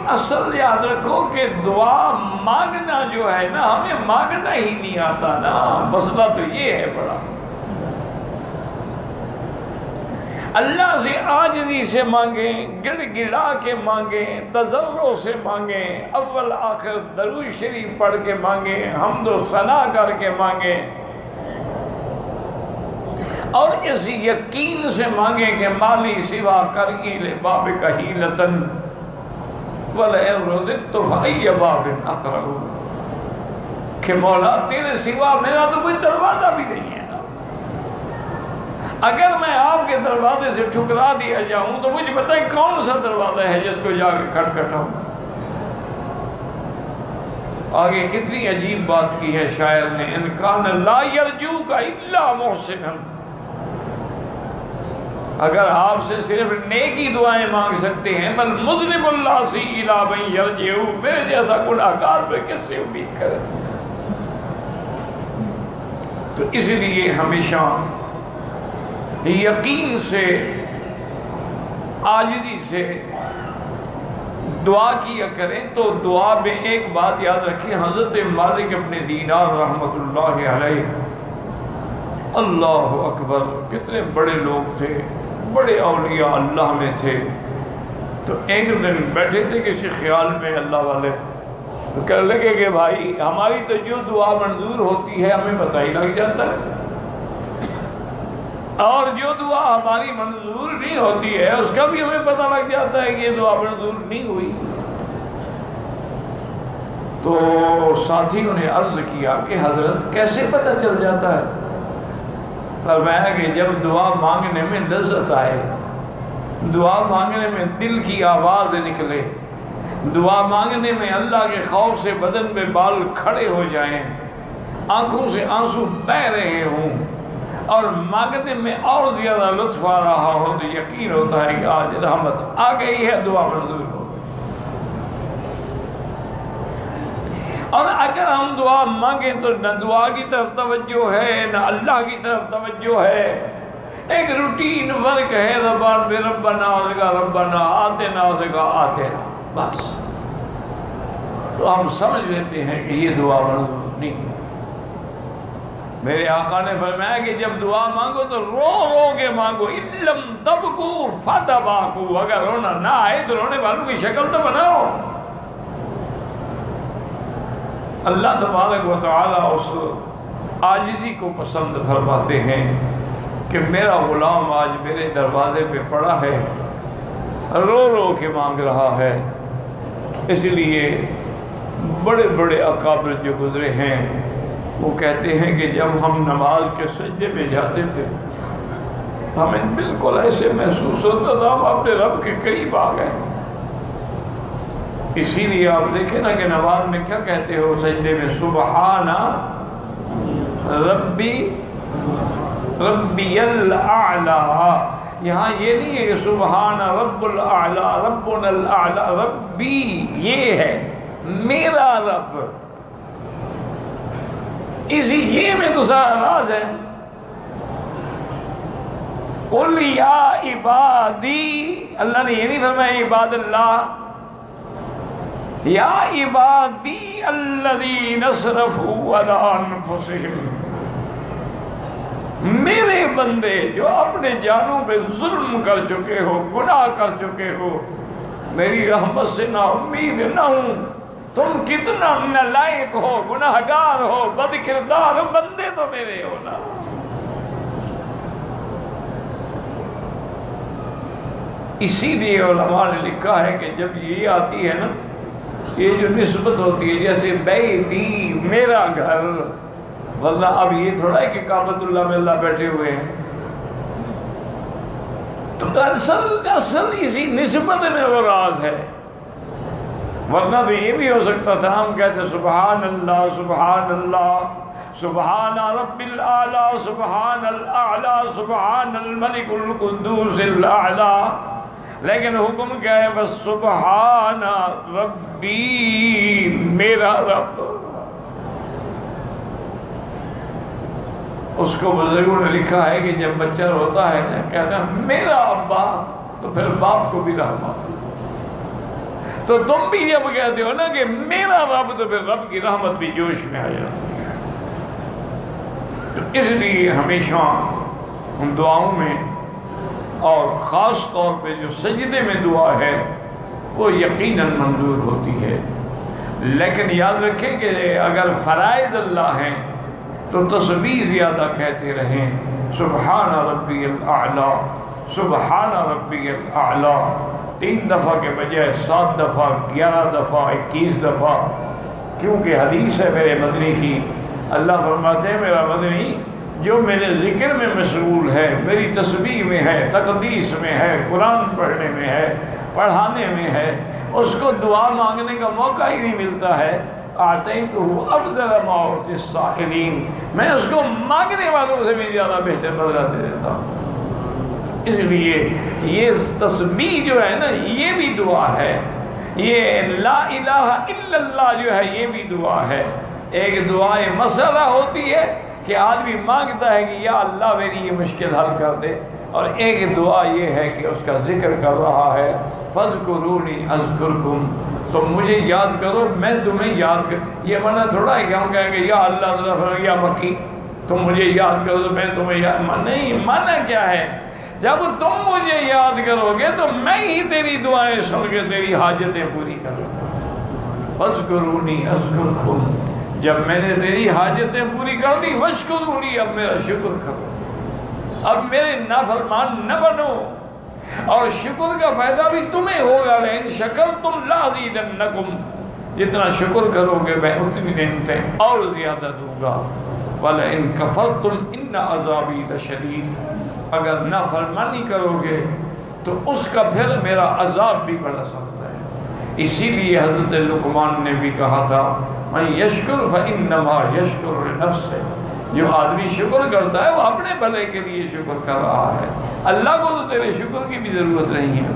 اصل یاد رکھو کہ دعا مانگنا جو ہے نا، ہمیں مانگنا ہی نہیں آتا نا، مسئلہ تو یہ ہے بڑا۔ اللہ سے عاجزی سے مانگیں، گڑ گڑا کے مانگیں، تضرع سے مانگیں، اول آخر درود شریف پڑھ کے مانگیں، حمد و ثنا کر کے مانگیں، اور اس یقین سے مانگیں کہ مالی سوا کرگیل باب کہیلتن وَلَئِن رُدِدتُّ فَأَيَّ بَابٍ أَقْرَعُ، کہ مولا تیرے سوا میرا تو کوئی دروازہ بھی نہیں ہے نا، اگر میں آپ کے دروازے سے ٹھکرا دیا جاؤں تو مجھے بتائیں کون سا دروازہ ہے جس کو جا کے کھٹکھٹاؤں۔ آگے کتنی عجیب بات کی ہے شاعر نے، ان کان لا یرجوک الا محسنا، اگر آپ سے صرف نیکی دعائیں مانگ سکتے ہیں، فالمذنب اللاسی الی من یرجع، میرے جیسا گناہگار پہ کس سے امید کرے؟ تو اس لیے ہمیشہ یقین سے، عاجزی سے دعا کیا کریں۔ تو دعا میں ایک بات یاد رکھیں، حضرت مالک ابن دینار رحمۃ اللہ علیہ، اللہ اکبر، کتنے بڑے لوگ تھے، بڑے اولیاء اللہ میں تھے۔ تو ایک دن بیٹھے تھے کسی خیال میں اللہ والے، تو کہنے لگے کہ بھائی ہماری تو جو دعا منظور ہوتی ہے ہمیں پتہ ہی لگ جاتا ہے، اور جو دعا ہماری منظور نہیں ہوتی ہے اس کا بھی ہمیں پتہ لگ جاتا ہے کہ یہ دعا منظور نہیں ہوئی۔ تو ساتھیوں نے عرض کیا کہ حضرت کیسے پتہ چل جاتا ہے؟ فرمایا کہ جب دعا مانگنے میں لذت آئے، دعا مانگنے میں دل کی آواز نکلے، دعا مانگنے میں اللہ کے خوف سے بدن میں بال کھڑے ہو جائیں، آنکھوں سے آنسو بہہ رہے ہوں، اور مانگنے میں اور زیادہ لطف آ رہا ہو، تو یقین ہوتا ہے کہ آج رحمت آ گئی ہے، دعا منظور ہو۔ اور اگر ہم دعا مانگیں تو نہ دعا کی طرف توجہ ہے نہ اللہ کی طرف توجہ ہے، ایک روٹین ورک ہے زبان پہ، ربنا ربنا آتنا آتنا، بس۔ تو ہم سمجھ لیتے ہیں کہ یہ دعا منظور نہیں۔ میرے آقا نے فرمایا کہ جب دعا مانگو تو رو رو کے مانگو، ان لم تبکو فتباکو، اگر رونا نہ آئے تو رونے والوں کی شکل تو بناؤ۔ اللہ تبارک و تعالیٰ اس عاجزی کو پسند فرماتے ہیں کہ میرا غلام آج میرے دروازے پہ پڑا ہے، رو رو کے مانگ رہا ہے۔ اس لیے بڑے بڑے اکابر جو گزرے ہیں وہ کہتے ہیں کہ جب ہم نماز کے سجدے میں جاتے تھے ہمیں بالکل ایسے محسوس ہوتا تھا ہم اپنے رب کے قریب آ گئے۔ اسی لیے آپ دیکھیں نا کہ نماز میں کیا کہتے ہو سجدے میں، سبحان ربی ربی الاعلی۔ یہاں یہ نہیں ہے کہ سبحان رب الاعلی، ربنا الاعلی، ربی یہ ہے میرا رب، اسی یہ میں تو سارا راز ہے۔ قل یا عبادی، اللہ نے یہ نہیں فرمایا عباد اللہ، یا عبادی الذین اسرفوا علی انفسہم، میرے بندے جو اپنے جانوں پہ ظلم کر چکے ہو، گناہ کر چکے ہو، میری رحمت سے نا امید نہ ہوں۔ تم کتنا نالائق ہو، گناہگار ہو، بد کردار ہو، بندے تو میرے ہو نا۔ اسی لیے علماء نے لکھا ہے کہ جب یہ آتی ہے نا، یہ جو نسبت ہوتی ہے جیسے بیتی میرا گھر، ورنہ اب یہ تھوڑا ہے کہ کعبۃ اللہ میں اللہ بیٹھے ہوئے ہیں، تو اصل اسی نسبت میں وہ راز ہے۔ ورنہ تو یہ بھی ہو سکتا تھا ہم کہتے سبحان اللہ سبحان اللہ سبحان رب الاعلی سبحان الاعلی سبحان الملک القدوس الاعلی، لیکن حکم کیا ہے؟ بس سبحان ربی، میرا رب۔ اس کو بزرگوں نے لکھا ہے کہ جب بچہ روتا ہے نا، کہتا ہے میرا ابا، تو پھر باپ کو بھی رحمت، تو تم بھی جب کہتے ہو نا کہ میرا رب، تو پھر رب کی رحمت بھی جوش میں آ جاتی ہے۔ تو اس لیے ہمیشہ ہم دعاؤں میں، اور خاص طور پہ جو سجدے میں دعا ہے، وہ یقیناً منظور ہوتی ہے۔ لیکن یاد رکھیں کہ اگر فرائض اللہ ہیں تو تسبیح زیادہ کہتے رہیں، سبحان ربی الاعلیٰ، سبحان ربی الاعلیٰ، 3 دفعہ کے بجائے 7 دفعہ، 11 دفعہ، 21 دفعہ، کیونکہ حدیث ہے میرے مدنی کی، اللہ فرماتے ہیں میرا مدنی جو میرے ذکر میں مشغول ہے، میری تسبیح میں ہے، تقدیس میں ہے، قرآن پڑھنے میں ہے، پڑھانے میں ہے، اس کو دعا مانگنے کا موقع ہی نہیں ملتا ہے۔ آتیتہ افضل ما اعطی السائلین، میں اس کو مانگنے والوں سے بھی زیادہ بہتر بدلہ دے دیتا ہوں۔ اس لیے یہ تسبیح جو ہے نا، یہ بھی دعا ہے، یہ لا الہ الا اللہ جو ہے یہ بھی دعا ہے۔ ایک دعائے مسئلہ ہوتی ہے کہ آدمی مانگتا ہے کہ یا اللہ میری یہ مشکل حل کر دے، اور ایک دعا یہ ہے کہ اس کا ذکر کر رہا ہے، فَاذْكُرُونِي أَذْكُرْكُمْ، تم مجھے یاد کرو میں تمہیں یاد کر۔ یہ منع تھوڑا ہے کہ ہم کہیں گے یا اللہ یا مکی تم مجھے یاد کرو تو میں تمہیں یاد، نہیں، منع کیا ہے؟ جب تم مجھے یاد کرو گے تو میں ہی تیری دعائیں سن کے تیری حاجتیں پوری کروں گا۔ فَاذْكُرُونِي أَذْكُرْكُمْ، جب میں نے تیری حاجتیں پوری کر دی، وَاشْكُرُونِي، اب میرا شکر کرو، اب میرے نافرمان نہ بنو، اور شکر کا فائدہ بھی تمہیں ہوگا، لئن شکرتم لأزیدنکم، جتنا شکر کرو گے میں اتنی نعمتیں اور زیادہ دوں گا، وَلَئِن كَفَرْتُمْ إِنَّ عَذَابِي لَشَدِيدٌ، اگر نافرمانی کرو گے تو اس کا پھر میرا عذاب بھی بڑا سخت ہے۔ اسی لیے حضرت لقمان نے بھی کہا تھا مَن یشکر فَإِنَّمَا یشکر لِنَفْسِهِ، جو آدمی شکر کرتا ہے وہ اپنے بھلے کے لیے شکر کر رہا ہے، اللہ کو تو تیرے شکر کی بھی ضرورت نہیں ہے۔